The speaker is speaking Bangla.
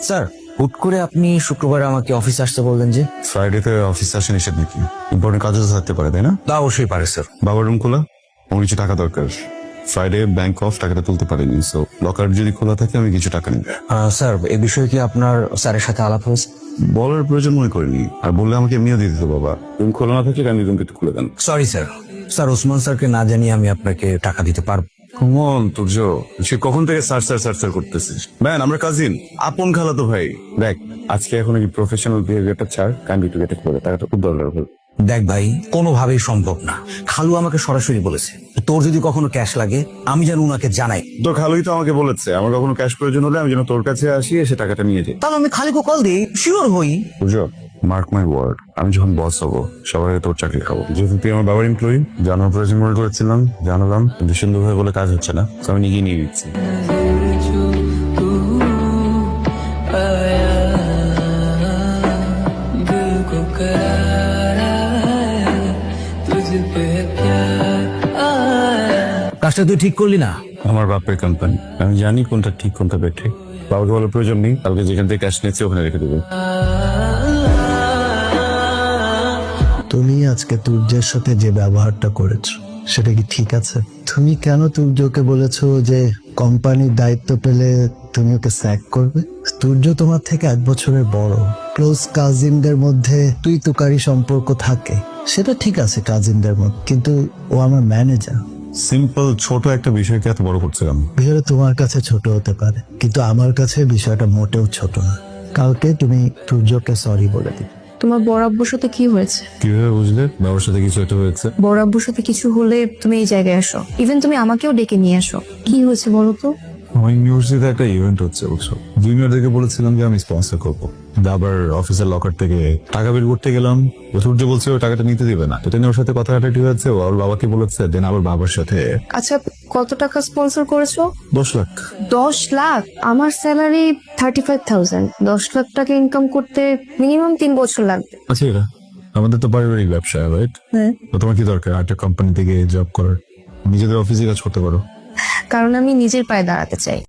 স্যার, হুট করে আপনি শুক্রবার আমাকে অফিসে আসতে বললেন যে? ফ্রাইডেতে অফিস আসে নিষেধ নাকি? ইম্পর্টেন্ট কাজও তো থাকতে পারে, তাই না? তা অবশ্যই পারে স্যার। বাবার রুম খোলা, আমার কিছু টাকা দরকার। ফ্রাইডে ব্যাংক অফ, টাকাটা তুলতে পারিনি, সো লকার যদি খোলা থাকে আমি কিছু টাকা নিব। স্যার, এ বিষয়ে কি আপনার স্যারের সাথে আলাপ হয়েছে? বলার প্রয়োজন মনে করিনি, আর বললে আমাকে এমনিও দিয়ে দিত বাবা। রুম খোলা না থাকলে আমি রুমকে একটু খুলে দেন। Sorry sir. স্যার, ওসমান স্যারকে না জানিয়ে আমি আপনাকে টাকা দিতে পারবো। কমন তুর্য, সে কখন থেকে সার্চ করতেছিস? ম্যান, আমরা কাজিন, আপন খালাতো ভাই। দেখ, আজকে এখন এই প্রফেশনাল বিহেভিয়ারটা ছাড়, কাইন্ডলি একটু গেটে খুলে দে, টাকাটা খুব দরকার হবে। দেখ ভাই, কোনোভাবেই সম্ভব না। খালু আমাকে সরাসরি বলেছে, তোর যদি কখনো ক্যাশ লাগে আমি যেন উনাকে জানাই। তোর খালুই তো আমাকে বলেছে আমার কখনো ক্যাশ প্রয়োজন হলে আমি যেন তোর কাছে আসি, এসে টাকাটা নিয়ে যাই। তাহলে আমি খালিকে কল দিই, শিওর হই। বুঝো, মার্ক মাই ওয়ার্ড, আমি যখন বস হবো সবার আগে তোর চাকরি খাবো। যেহেতু তুই আমার বাবার এমপ্লয়ি, জানার প্রয়োজন মনে করেছিলাম, জানালাম, কিন্তু সুন্দরভাবে বলে কাজ হচ্ছে না, তো আমি নিজে নিয়ে দিচ্ছি। কাজটা তুই ঠিক করলি না? আমার বাপের কোম্পানি, আমি জানি কোনটা ঠিক কোনটা বেঠে। বাবাকে বলার প্রয়োজন নেই, কালকে যেখান থেকে ক্যাশ নিয়েছি ওখানে রেখে দেবো। তুমি আজকে তুর্যের সাথে যে ব্যবহারটা করেছো সেটা কি ঠিক আছে? তুমি কেন তুর্যকে বলেছো যে কোম্পানির দায়িত্ব পেলে তুমি ওকে স্যাক করবে? তুর্য তোমার থেকে 1 বছরের বড়, ক্লোজ কাজিনদের মধ্যে তুই তুকারি সম্পর্ক থাকে, সেটা ঠিক আছে কাজিনদের মধ্যে, কিন্তু ও আমার ম্যানেজার। সিম্পল ছোট একটা বিষয়কে এত বড় করছে কেন? বিষয়টা তোমার কাছে ছোট হতে পারে, কিন্তু আমার কাছে বিষয়টা মোটেও ছোট না। কালকে তুমি তুর্যকে সরি বলে দিবে। তোমার বড় আব্বুর সাথে কি হয়েছে? কিভাবে বুঝলে বাবার সাথে কিছু একটা হয়েছে? বড় আব্বুর সাথে কিছু হলে তুমি এই জায়গায় আসো, ইভেন তুমি আমাকেও ডেকে নিয়ে আসো। কি হয়েছে বলো তো? আমার ইউনিভার্সিটিতে একটা ইভেন্ট হচ্ছে, বুঝছো? জুনিয়রদেরকে বলেছিলাম যে আমি স্পন্সর করবো, আবার অফিসের লকার থেকে টাকা বের করতে গেলাম, সূর্য বলছে ও টাকাটা নিতে দিবে না। এটা নিয়ে ওর সাথে কথা কাটাকাটি হয়েছে, ও ওর বাবাকে বলেছে, দেন আবার বাবার সাথে। আচ্ছা, কত টাকা স্পন্সর করেছো? 10 লাখ। 10 লাখ? আমার স্যালারি 35,000। 10 লাখ টাকা ইনকাম করতে মিনিমাম 3 বছর লাগবে। আচ্ছা, এটা আমাদের তো পারিবারিক ব্যবসা, রাইট? হ্যাঁ, তো তোমার কি দরকার একটা কোম্পানি থেকে জব করার? নিজেদের অফিসে কাজ করতে পারো। কারণ আমি নিজের পায়ে দাঁড়াতে চাই।